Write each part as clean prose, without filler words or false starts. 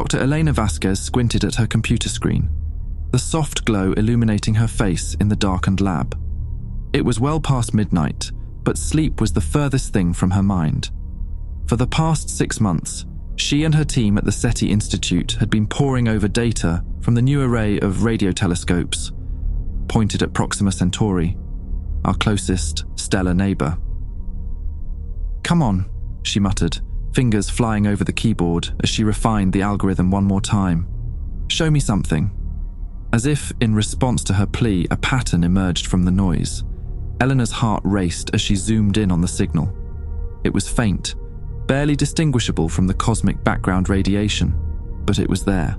Dr. Elena Vasquez squinted at her computer screen, the soft glow illuminating her face in the darkened lab. It was well past midnight, but sleep was the furthest thing from her mind. For the past 6 months, she and her team at the SETI Institute had been poring over data from the new array of radio telescopes pointed at Proxima Centauri, our closest stellar neighbor. "Come on," she muttered, fingers flying over the keyboard as she refined the algorithm one more time. "Show me something." As if in response to her plea, a pattern emerged from the noise. Eleanor's heart raced as she zoomed in on the signal. It was faint, barely distinguishable from the cosmic background radiation, but it was there,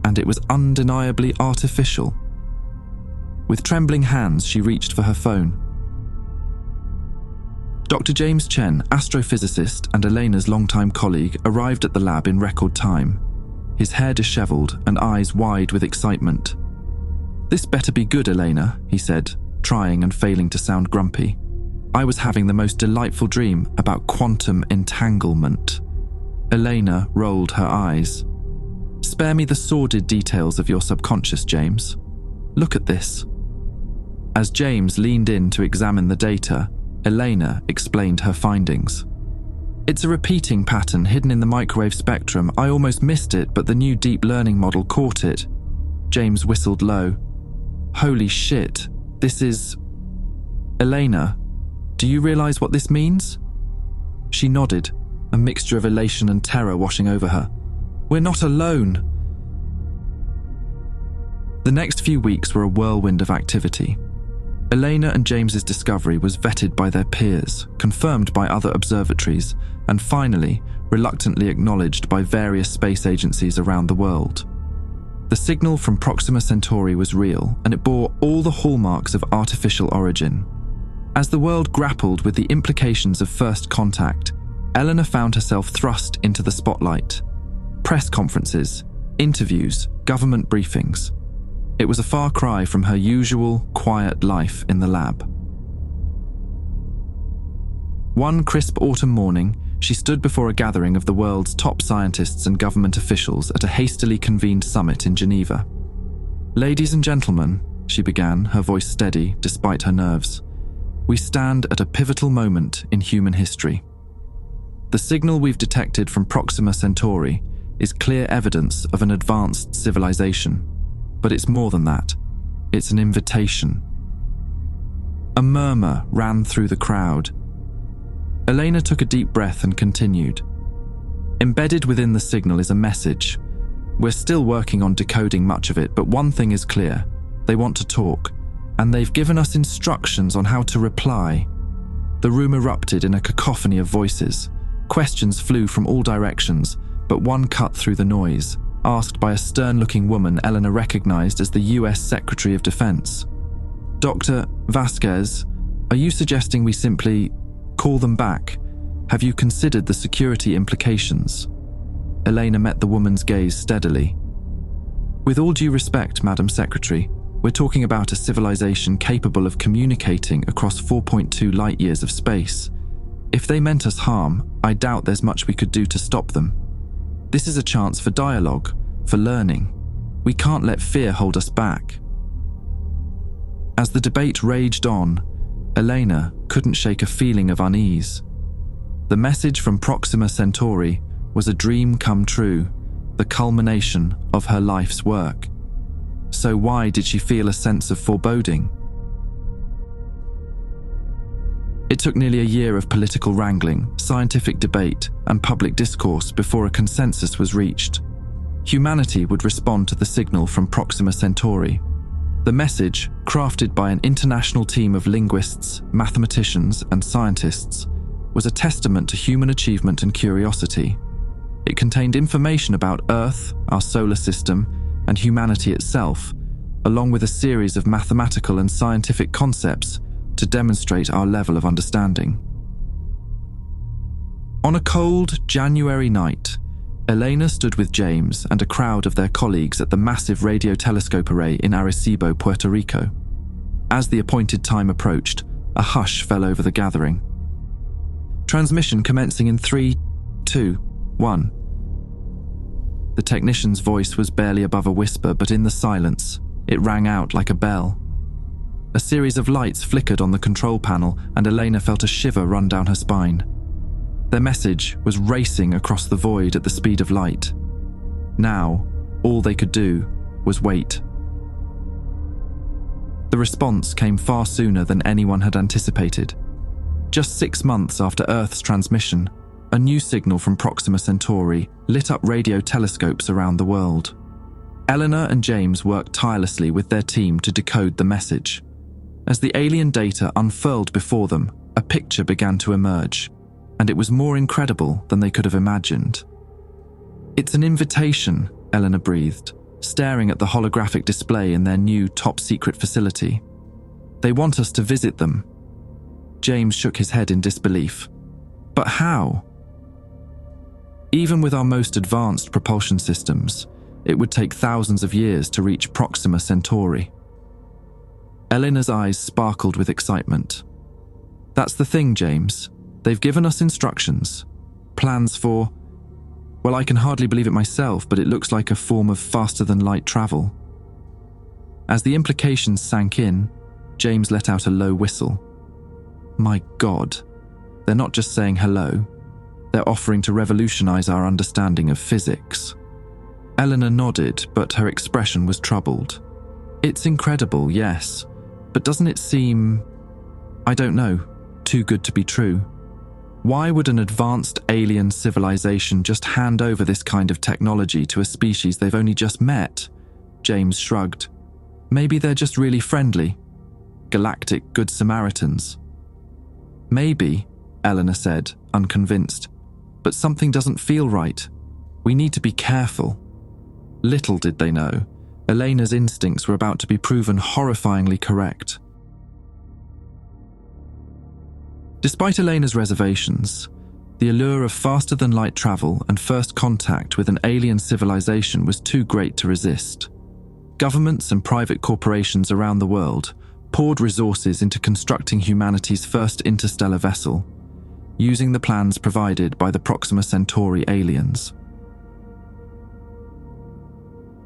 and it was undeniably artificial. With trembling hands, she reached for her phone. Dr. James Chen, astrophysicist and Elena's longtime colleague, arrived at the lab in record time, his hair disheveled and eyes wide with excitement. "This better be good, Elena," he said, trying and failing to sound grumpy. "I was having the most delightful dream about quantum entanglement." Elena rolled her eyes. "Spare me the sordid details of your subconscious, James. Look at this." As James leaned in to examine the data, Elena explained her findings. "It's a repeating pattern hidden in the microwave spectrum. I almost missed it, but the new deep learning model caught it." James whistled low. "Holy shit, this is... Elena, do you realize what this means?" She nodded, a mixture of elation and terror washing over her. "We're not alone." The next few weeks were a whirlwind of activity. Elena and James's discovery was vetted by their peers, confirmed by other observatories, and finally, reluctantly acknowledged by various space agencies around the world. The signal from Proxima Centauri was real, and it bore all the hallmarks of artificial origin. As the world grappled with the implications of first contact, Eleanor found herself thrust into the spotlight. Press conferences, interviews, government briefings. It was a far cry from her usual, quiet life in the lab. One crisp autumn morning, she stood before a gathering of the world's top scientists and government officials at a hastily convened summit in Geneva. "Ladies and gentlemen," she began, her voice steady despite her nerves, "we stand at a pivotal moment in human history. The signal we've detected from Proxima Centauri is clear evidence of an advanced civilization. But it's more than that. It's an invitation." A murmur ran through the crowd. Elena took a deep breath and continued. "Embedded within the signal is a message. We're still working on decoding much of it, but one thing is clear. They want to talk, and they've given us instructions on how to reply." The room erupted in a cacophony of voices. Questions flew from all directions, but one cut through the noise, asked by a stern-looking woman Eleanor recognized as the US Secretary of Defense. "Dr. Vasquez, are you suggesting we simply call them back? Have you considered the security implications?" Elena met the woman's gaze steadily. "With all due respect, Madam Secretary, we're talking about a civilization capable of communicating across 4.2 light-years of space. If they meant us harm, I doubt there's much we could do to stop them. This is a chance for dialogue, for learning. We can't let fear hold us back." As the debate raged on, Elena couldn't shake a feeling of unease. The message from Proxima Centauri was a dream come true, the culmination of her life's work. So why did she feel a sense of foreboding? It took nearly a year of political wrangling, scientific debate, and public discourse before a consensus was reached. Humanity would respond to the signal from Proxima Centauri. The message, crafted by an international team of linguists, mathematicians, and scientists, was a testament to human achievement and curiosity. It contained information about Earth, our solar system, and humanity itself, along with a series of mathematical and scientific concepts to demonstrate our level of understanding. On a cold January night, Elena stood with James and a crowd of their colleagues at the massive radio telescope array in Arecibo, Puerto Rico. As the appointed time approached, a hush fell over the gathering. "Transmission commencing in 3, 2, 1. The technician's voice was barely above a whisper, but in the silence, it rang out like a bell. A series of lights flickered on the control panel, and Elena felt a shiver run down her spine. Their message was racing across the void at the speed of light. Now, all they could do was wait. The response came far sooner than anyone had anticipated. Just 6 months after Earth's transmission, a new signal from Proxima Centauri lit up radio telescopes around the world. Eleanor and James worked tirelessly with their team to decode the message. As the alien data unfurled before them, a picture began to emerge, and it was more incredible than they could have imagined. "It's an invitation," Eleanor breathed, staring at the holographic display in their new top-secret facility. "They want us to visit them." James shook his head in disbelief. "But how?" "Even with our most advanced propulsion systems, it would take thousands of years to reach Proxima Centauri." Eleanor's eyes sparkled with excitement. "That's the thing, James. They've given us instructions. Plans for... well, I can hardly believe it myself, but it looks like a form of faster-than-light travel." As the implications sank in, James let out a low whistle. "My God, they're not just saying hello. They're offering to revolutionize our understanding of physics." Eleanor nodded, but her expression was troubled. "It's incredible, yes, but doesn't it seem, I don't know, too good to be true? Why would an advanced alien civilization just hand over this kind of technology to a species they've only just met?" James shrugged. "Maybe they're just really friendly. Galactic Good Samaritans." "Maybe," Eleanor said, unconvinced, "but something doesn't feel right. We need to be careful." Little did they know, Elena's instincts were about to be proven horrifyingly correct. Despite Elena's reservations, the allure of faster-than-light travel and first contact with an alien civilization was too great to resist. Governments and private corporations around the world poured resources into constructing humanity's first interstellar vessel, using the plans provided by the Proxima Centauri aliens.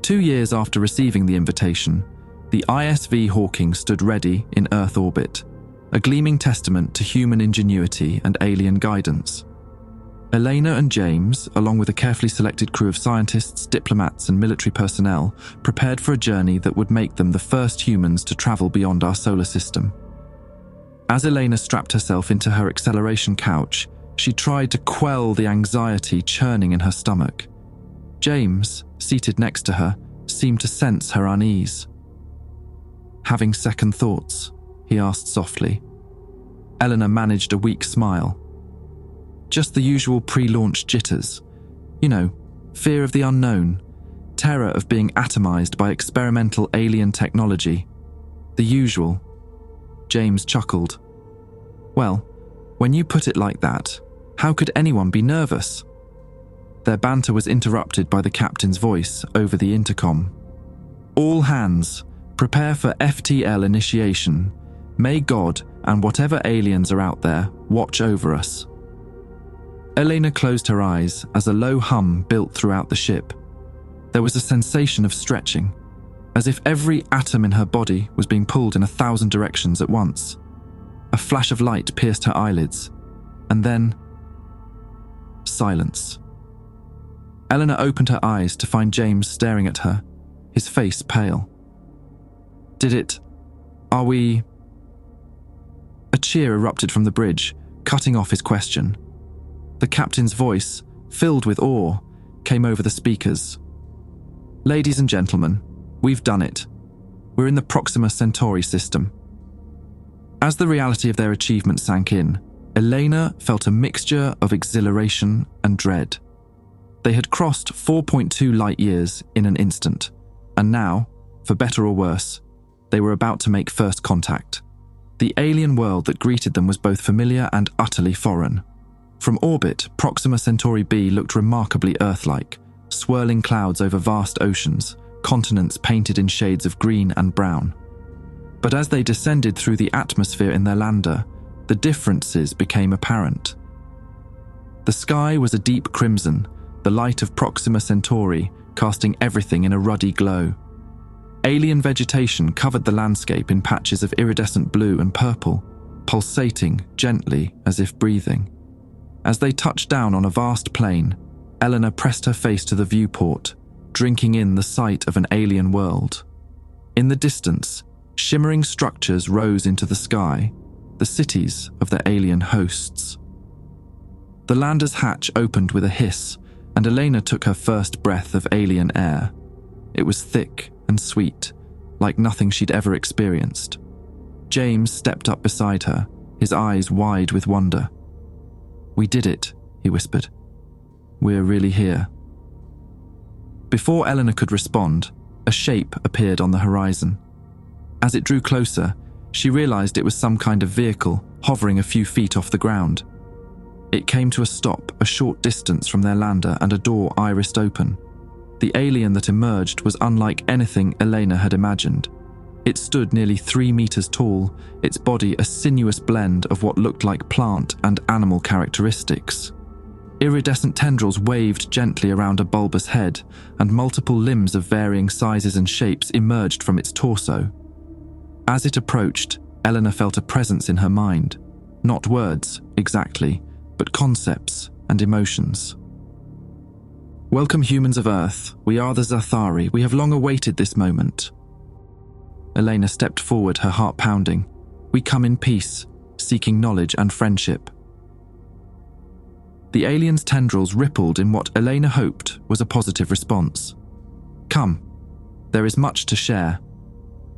2 years after receiving the invitation, the ISV Hawking stood ready in Earth orbit, a gleaming testament to human ingenuity and alien guidance. Elena and James, along with a carefully selected crew of scientists, diplomats, and military personnel, prepared for a journey that would make them the first humans to travel beyond our solar system. As Elena strapped herself into her acceleration couch, she tried to quell the anxiety churning in her stomach. James, seated next to her, seemed to sense her unease. "Having second thoughts?" he asked softly. Eleanor managed a weak smile. "Just the usual pre-launch jitters. You know, fear of the unknown, terror of being atomized by experimental alien technology. The usual." James chuckled. "Well, when you put it like that, how could anyone be nervous?" Their banter was interrupted by the captain's voice over the intercom. "All hands, prepare for FTL initiation. May God and whatever aliens are out there watch over us." Elena closed her eyes as a low hum built throughout the ship. There was a sensation of stretching, as if every atom in her body was being pulled in 1,000 directions at once. A flash of light pierced her eyelids, and then silence. Eleanor opened her eyes to find James staring at her, his face pale. Are we... A cheer erupted from the bridge, cutting off his question. The captain's voice, filled with awe, came over the speakers. "Ladies and gentlemen, we've done it. We're in the Proxima Centauri system." As the reality of their achievement sank in, Elena felt a mixture of exhilaration and dread. They had crossed 4.2 light-years in an instant, and now, for better or worse, they were about to make first contact. The alien world that greeted them was both familiar and utterly foreign. From orbit, Proxima Centauri b looked remarkably Earth-like, swirling clouds over vast oceans, continents painted in shades of green and brown. But as they descended through the atmosphere in their lander, the differences became apparent. The sky was a deep crimson, the light of Proxima Centauri casting everything in a ruddy glow. Alien vegetation covered the landscape in patches of iridescent blue and purple, pulsating gently as if breathing. As they touched down on a vast plain, Eleanor pressed her face to the viewport, drinking in the sight of an alien world. In the distance, shimmering structures rose into the sky, the cities of their alien hosts. The lander's hatch opened with a hiss, and Elena took her first breath of alien air. It was thick and sweet, like nothing she'd ever experienced. James stepped up beside her, his eyes wide with wonder. "We did it," he whispered. "We're really here." Before Eleanor could respond, a shape appeared on the horizon. As it drew closer, she realized it was some kind of vehicle hovering a few feet off the ground. It came to a stop a short distance from their lander, and a door irised open. The alien that emerged was unlike anything Elena had imagined. It stood nearly 3 meters tall, its body a sinuous blend of what looked like plant and animal characteristics. Iridescent tendrils waved gently around a bulbous head, and multiple limbs of varying sizes and shapes emerged from its torso. As it approached, Eleanor felt a presence in her mind. Not words, exactly, but concepts and emotions. "Welcome, humans of Earth. We are the Zathari. We have long awaited this moment." Elena stepped forward, her heart pounding. "We come in peace, seeking knowledge and friendship." The alien's tendrils rippled in what Elena hoped was a positive response. "Come, there is much to share.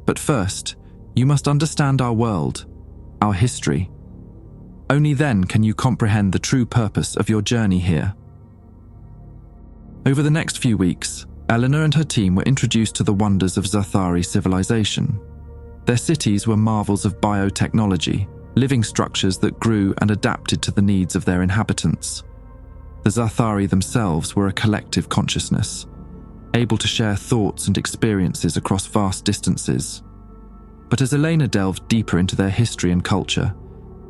But first, you must understand our world, our history. Only then can you comprehend the true purpose of your journey here." Over the next few weeks, Eleanor and her team were introduced to the wonders of Zathari civilization. Their cities were marvels of biotechnology, living structures that grew and adapted to the needs of their inhabitants. The Zathari themselves were a collective consciousness, able to share thoughts and experiences across vast distances. But as Elena delved deeper into their history and culture,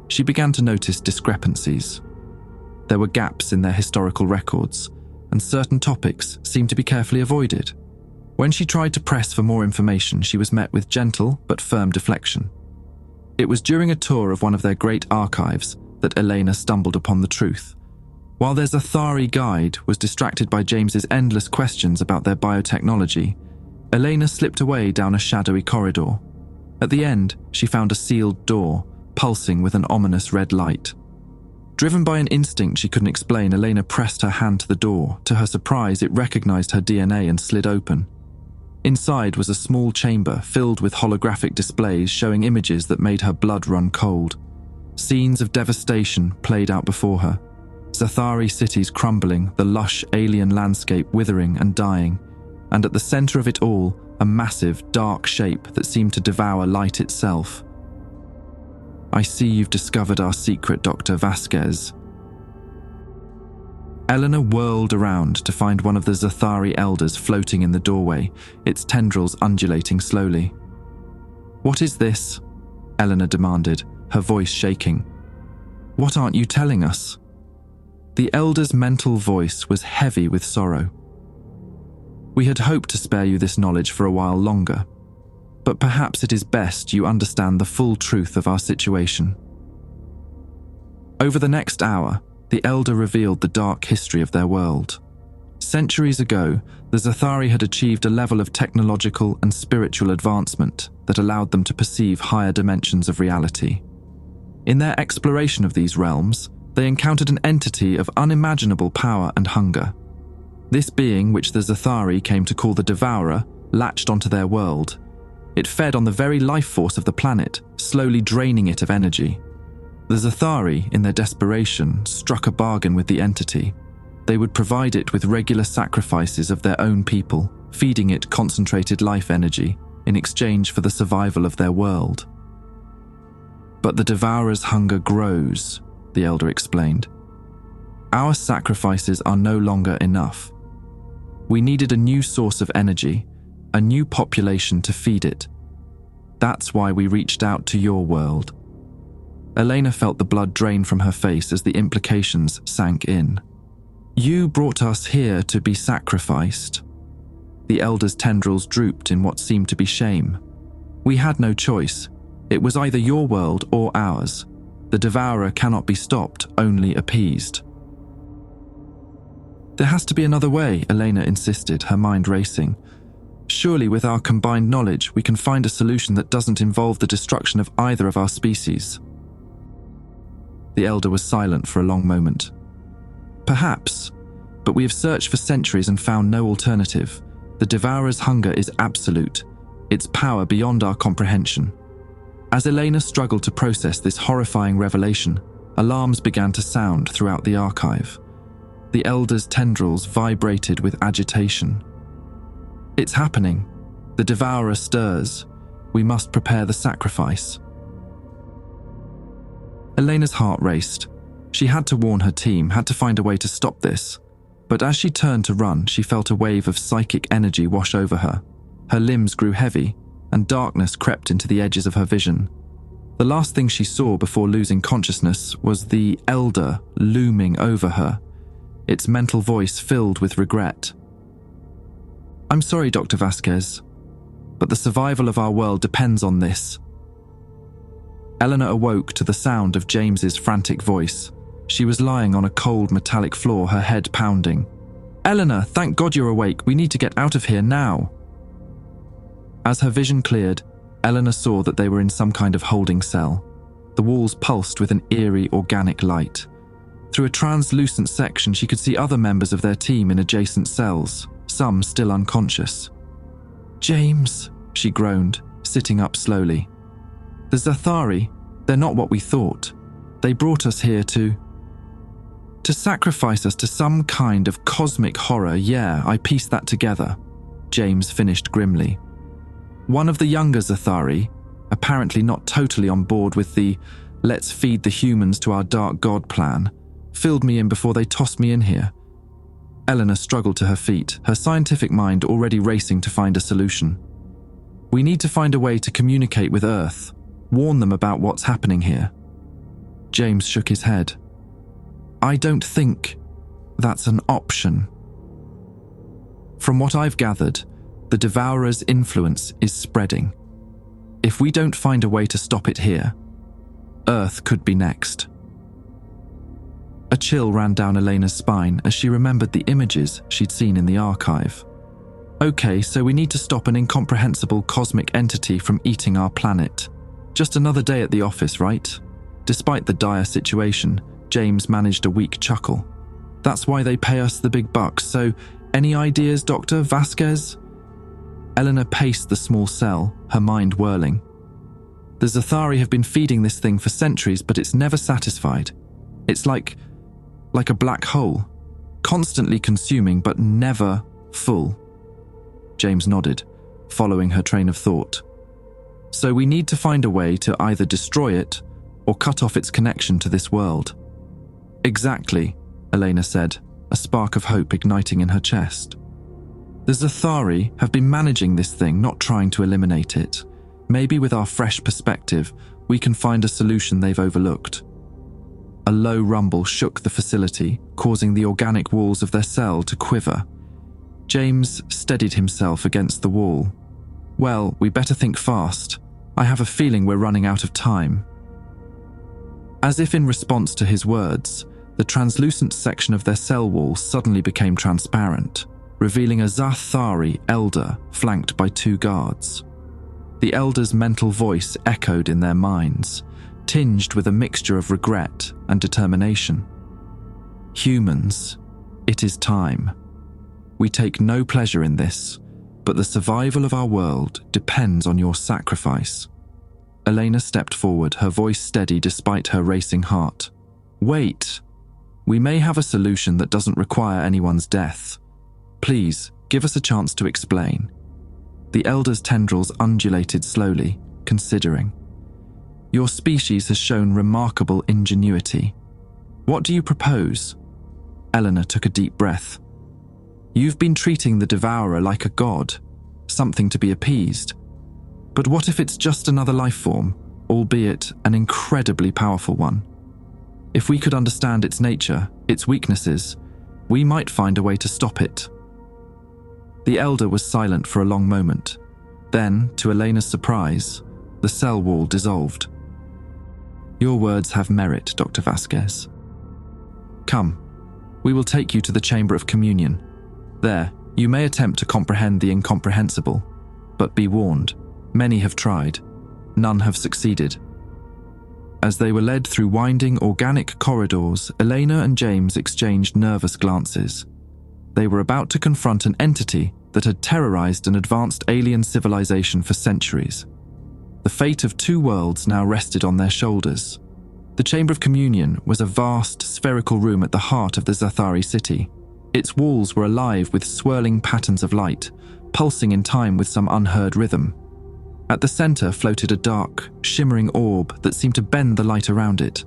she began to notice discrepancies. There were gaps in their historical records, and certain topics seemed to be carefully avoided. When she tried to press for more information, she was met with gentle but firm deflection. It was during a tour of one of their great archives that Elena stumbled upon the truth. While their Zathari guide was distracted by James's endless questions about their biotechnology, Elena slipped away down a shadowy corridor. At the end, she found a sealed door, pulsing with an ominous red light. Driven by an instinct she couldn't explain, Elena pressed her hand to the door. To her surprise, it recognized her DNA and slid open. Inside was a small chamber filled with holographic displays showing images that made her blood run cold. Scenes of devastation played out before her. Zathari cities crumbling, the lush alien landscape withering and dying, and at the center of it all, a massive, dark shape that seemed to devour light itself. "I see you've discovered our secret, Dr. Vasquez." Eleanor whirled around to find one of the Zathari elders floating in the doorway, its tendrils undulating slowly. "What is this?" Eleanor demanded, her voice shaking. "What aren't you telling us?" The elder's mental voice was heavy with sorrow. "We had hoped to spare you this knowledge for a while longer, but perhaps it is best you understand the full truth of our situation." Over the next hour, the elder revealed the dark history of their world. Centuries ago, the Zathari had achieved a level of technological and spiritual advancement that allowed them to perceive higher dimensions of reality. In their exploration of these realms, they encountered an entity of unimaginable power and hunger. This being, which the Zathari came to call the devourer, latched onto their world. It fed on the very life force of the planet, slowly draining it of energy. The Zathari, in their desperation, struck a bargain with the entity. They would provide it with regular sacrifices of their own people, feeding it concentrated life energy in exchange for the survival of their world. "But the devourer's hunger grows," the elder explained. "Our sacrifices are no longer enough. We needed a new source of energy, a new population to feed it. That's why we reached out to your world." Elena felt the blood drain from her face as the implications sank in. "You brought us here to be sacrificed." The elder's tendrils drooped in what seemed to be shame. We had no choice. It was either your world or ours. The devourer cannot be stopped, only appeased. There has to be another way, Elena insisted, her mind racing. Surely with our combined knowledge, we can find a solution that doesn't involve the destruction of either of our species. The elder was silent for a long moment. Perhaps, but we have searched for centuries and found no alternative. The devourer's hunger is absolute, its power beyond our comprehension. As Elena struggled to process this horrifying revelation, alarms began to sound throughout the archive. The elder's tendrils vibrated with agitation. It's happening. The devourer stirs. We must prepare the sacrifice. Elena's heart raced. She had to warn her team, had to find a way to stop this. But as she turned to run, she felt a wave of psychic energy wash over her. Her limbs grew heavy, and darkness crept into the edges of her vision. The last thing she saw before losing consciousness was the elder looming over her, its mental voice filled with regret. "I'm sorry, Dr. Vasquez, but the survival of our world depends on this." Eleanor awoke to the sound of James's frantic voice. She was lying on a cold metallic floor, her head pounding. "Eleanor, thank God you're awake. We need to get out of here now." As her vision cleared, Eleanor saw that they were in some kind of holding cell. The walls pulsed with an eerie organic light. Through a translucent section, she could see other members of their team in adjacent cells, some still unconscious. "James," she groaned, sitting up slowly. "The Zathari, they're not what we thought. They brought us here to sacrifice us to some kind of cosmic horror. Yeah, I pieced that together," James finished grimly. "One of the younger Zathari, apparently not totally on board with the 'let's feed the humans to our dark god' plan, filled me in before they tossed me in here." Eleanor struggled to her feet, her scientific mind already racing to find a solution. "We need to find a way to communicate with Earth, warn them about what's happening here." James shook his head. "I don't think that's an option. From what I've gathered, the devourer's influence is spreading. If we don't find a way to stop it here, Earth could be next." A chill ran down Elena's spine as she remembered the images she'd seen in the archive. "Okay, so we need to stop an incomprehensible cosmic entity from eating our planet. Just another day at the office, right?" Despite the dire situation, James managed a weak chuckle. "That's why they pay us the big bucks, so any ideas, Dr. Vasquez?" Eleanor paced the small cell, her mind whirling. "The Zathari have been feeding this thing for centuries, but it's never satisfied. It's like a black hole, constantly consuming but never full." James nodded, following her train of thought. "So we need to find a way to either destroy it or cut off its connection to this world." "Exactly," Elena said, a spark of hope igniting in her chest. "The Zathari have been managing this thing, not trying to eliminate it. Maybe with our fresh perspective, we can find a solution they've overlooked." A low rumble shook the facility, causing the organic walls of their cell to quiver. James steadied himself against the wall. "Well, we better think fast. I have a feeling we're running out of time." As if in response to his words, the translucent section of their cell wall suddenly became transparent, revealing a Zathari elder flanked by 2 guards. The elder's mental voice echoed in their minds, tinged with a mixture of regret and determination. "Humans, it is time. We take no pleasure in this, but the survival of our world depends on your sacrifice." Elena stepped forward, her voice steady despite her racing heart. "Wait. We may have a solution that doesn't require anyone's death. Please, give us a chance to explain." The elder's tendrils undulated slowly, considering. "Your species has shown remarkable ingenuity. What do you propose?" Eleanor took a deep breath. "You've been treating the devourer like a god, something to be appeased. But what if it's just another life form, albeit an incredibly powerful one? If we could understand its nature, its weaknesses, we might find a way to stop it." The elder was silent for a long moment. Then, to Elena's surprise, the cell wall dissolved. "Your words have merit, Dr. Vasquez. Come, we will take you to the Chamber of Communion. There, you may attempt to comprehend the incomprehensible, but be warned, many have tried, none have succeeded." As they were led through winding organic corridors, Elena and James exchanged nervous glances. They were about to confront an entity that had terrorized an advanced alien civilization for centuries. The fate of two worlds now rested on their shoulders. The Chamber of Communion was a vast, spherical room at the heart of the Zathari city. Its walls were alive with swirling patterns of light, pulsing in time with some unheard rhythm. At the center floated a dark, shimmering orb that seemed to bend the light around it.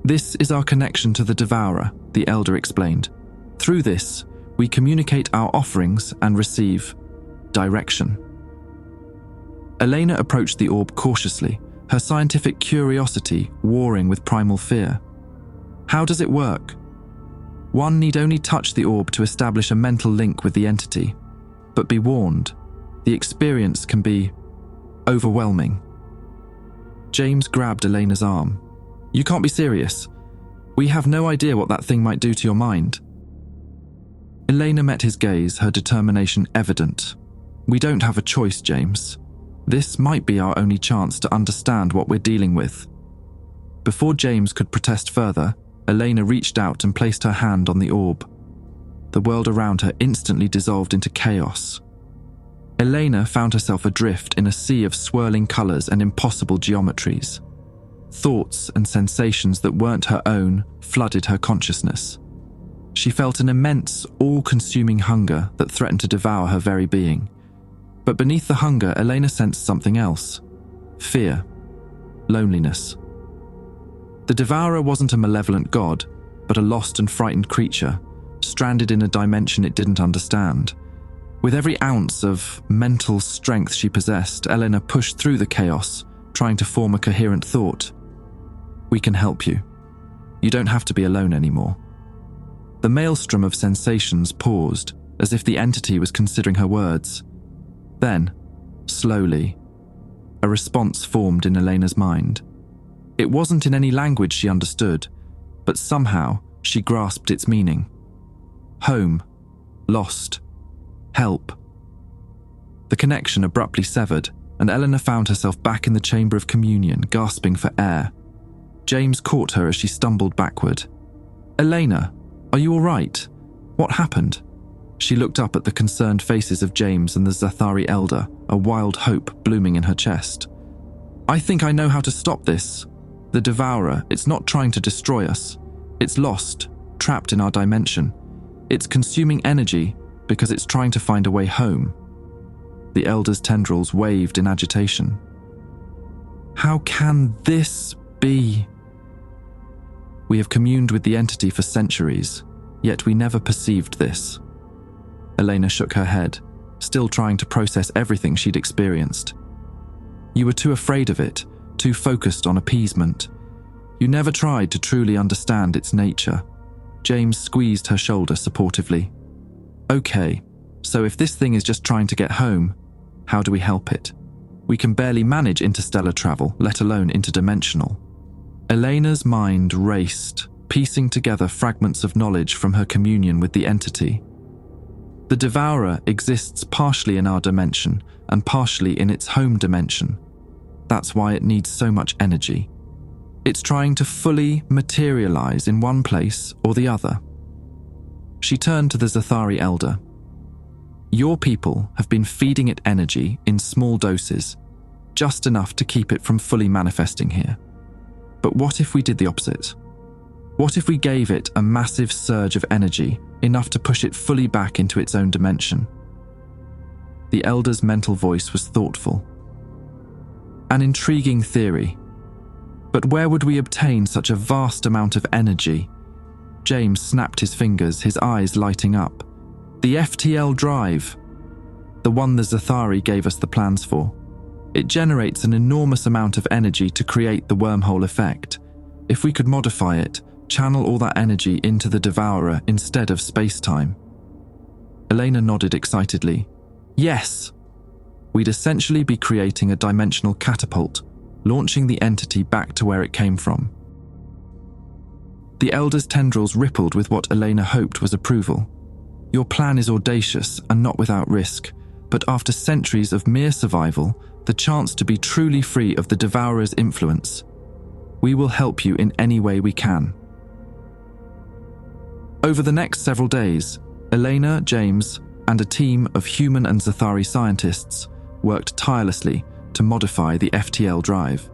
"This is our connection to the devourer," the elder explained. "Through this, we communicate our offerings and receive direction." Elena approached the orb cautiously, her scientific curiosity warring with primal fear. "How does it work?" "One need only touch the orb to establish a mental link with the entity. But be warned, the experience can be overwhelming." James grabbed Elena's arm. "You can't be serious. We have no idea what that thing might do to your mind." Elena met his gaze, her determination evident. "We don't have a choice, James. This might be our only chance to understand what we're dealing with." Before James could protest further, Elena reached out and placed her hand on the orb. The world around her instantly dissolved into chaos. Elena found herself adrift in a sea of swirling colors and impossible geometries. Thoughts and sensations that weren't her own flooded her consciousness. She felt an immense, all-consuming hunger that threatened to devour her very being. But beneath the hunger, Elena sensed something else: fear, loneliness. The devourer wasn't a malevolent god, but a lost and frightened creature, stranded in a dimension it didn't understand. With every ounce of mental strength she possessed, Elena pushed through the chaos, trying to form a coherent thought. "We can help you. You don't have to be alone anymore." The maelstrom of sensations paused, as if the entity was considering her words. Then, slowly, a response formed in Elena's mind. It wasn't in any language she understood, but somehow she grasped its meaning. Home, lost, help. The connection abruptly severed, and Elena found herself back in the Chamber of Communion, gasping for air. James caught her as she stumbled backward. "Elena, are you all right? What happened?" She looked up at the concerned faces of James and the Zathari elder, a wild hope blooming in her chest. "I think I know how to stop this. The devourer, it's not trying to destroy us. It's lost, trapped in our dimension. It's consuming energy because it's trying to find a way home." The elder's tendrils waved in agitation. "How can this be? We have communed with the entity for centuries, yet we never perceived this." Elena shook her head, still trying to process everything she'd experienced. "You were too afraid of it, too focused on appeasement. You never tried to truly understand its nature." James squeezed her shoulder supportively. "Okay, so if this thing is just trying to get home, how do we help it? We can barely manage interstellar travel, let alone interdimensional." Elena's mind raced, piecing together fragments of knowledge from her communion with the entity. The devourer exists partially in our dimension and partially in its home dimension. That's why it needs so much energy. It's trying to fully materialize in one place or the other. She turned to the Zathari elder. "Your people have been feeding it energy in small doses, just enough to keep it from fully manifesting here. But what if we did the opposite? What if we gave it a massive surge of energy, enough to push it fully back into its own dimension?" The elder's mental voice was thoughtful. "An intriguing theory. But where would we obtain such a vast amount of energy?" James snapped his fingers, his eyes lighting up. "The FTL drive. The one the Zathari gave us the plans for. It generates an enormous amount of energy to create the wormhole effect. If we could modify it, channel all that energy into the devourer instead of space-time." Elena nodded excitedly. Yes! We'd essentially be creating a dimensional catapult, launching the entity back to where it came from. The elder's tendrils rippled with what Elena hoped was approval. Your plan is audacious and not without risk, but after centuries of mere survival, the chance to be truly free of the devourer's influence. We will help you in any way we can. Over the next several days, Elena, James, and a team of human and Zathari scientists worked tirelessly to modify the FTL drive.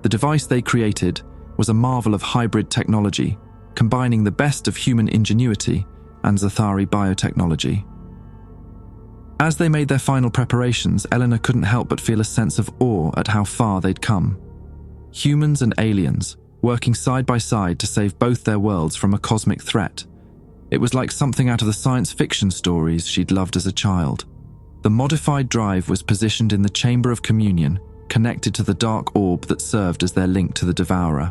The device they created was a marvel of hybrid technology, combining the best of human ingenuity and Zathari biotechnology. As they made their final preparations, Eleanor couldn't help but feel a sense of awe at how far they'd come. Humans and aliens, working side by side to save both their worlds from a cosmic threat. It was like something out of the science fiction stories she'd loved as a child. The modified drive was positioned in the chamber of communion, connected to the dark orb that served as their link to the devourer.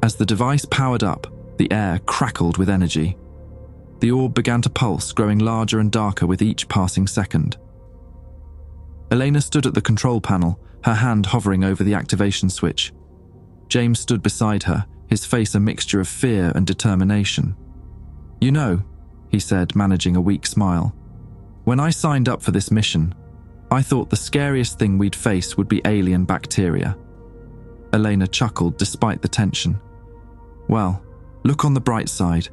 As the device powered up, the air crackled with energy. The orb began to pulse, growing larger and darker with each passing second. Elena stood at the control panel, her hand hovering over the activation switch. James stood beside her, his face a mixture of fear and determination. "You know," he said, managing a weak smile, "when I signed up for this mission, I thought the scariest thing we'd face would be alien bacteria." Elena chuckled despite the tension. "Well, look on the bright side.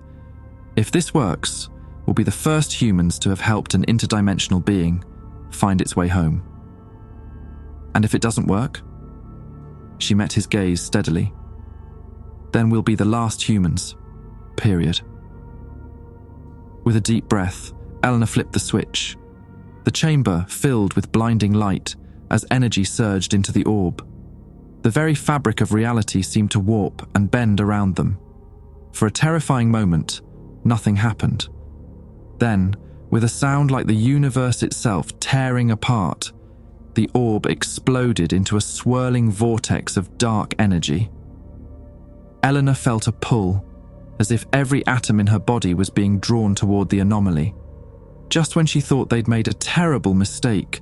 If this works, we'll be the first humans to have helped an interdimensional being find its way home. And if it doesn't work?" She met his gaze steadily. "Then we'll be the last humans. Period." With a deep breath, Eleanor flipped the switch. The chamber filled with blinding light as energy surged into the orb. The very fabric of reality seemed to warp and bend around them. For a terrifying moment, nothing happened. Then, with a sound like the universe itself tearing apart, the orb exploded into a swirling vortex of dark energy. Eleanor felt a pull, as if every atom in her body was being drawn toward the anomaly. Just when she thought they'd made a terrible mistake,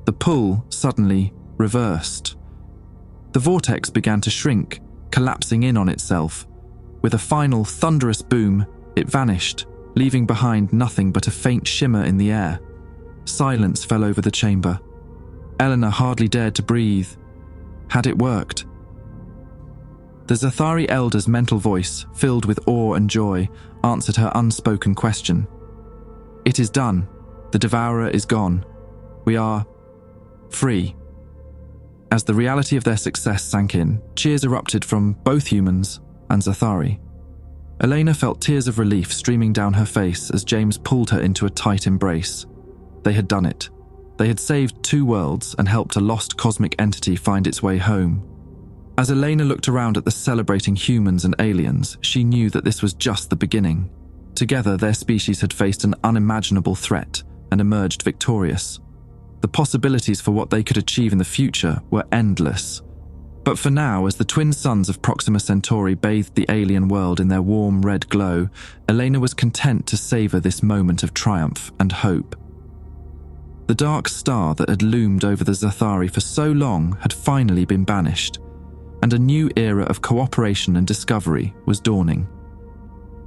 the pull suddenly reversed. The vortex began to shrink, collapsing in on itself. With a final thunderous boom, it vanished, leaving behind nothing but a faint shimmer in the air. Silence fell over the chamber. Eleanor hardly dared to breathe. Had it worked? The Zathari elder's mental voice, filled with awe and joy, answered her unspoken question. "It is done. The devourer is gone. We are free." As the reality of their success sank in, cheers erupted from both humans and Zathari. Elena felt tears of relief streaming down her face as James pulled her into a tight embrace. They had done it. They had saved two worlds and helped a lost cosmic entity find its way home. As Elena looked around at the celebrating humans and aliens, she knew that this was just the beginning. Together, their species had faced an unimaginable threat and emerged victorious. The possibilities for what they could achieve in the future were endless. But for now, as the twin suns of Proxima Centauri bathed the alien world in their warm red glow, Elena was content to savor this moment of triumph and hope. The dark star that had loomed over the Zathari for so long had finally been banished, and a new era of cooperation and discovery was dawning.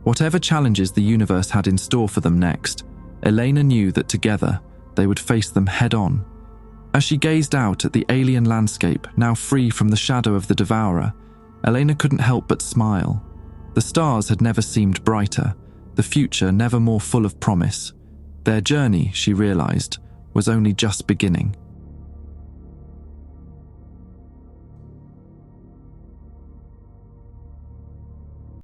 Whatever challenges the universe had in store for them next, Elena knew that together they would face them head-on. As she gazed out at the alien landscape, now free from the shadow of the devourer, Elena couldn't help but smile. The stars had never seemed brighter, the future never more full of promise. Their journey, she realized, was only just beginning.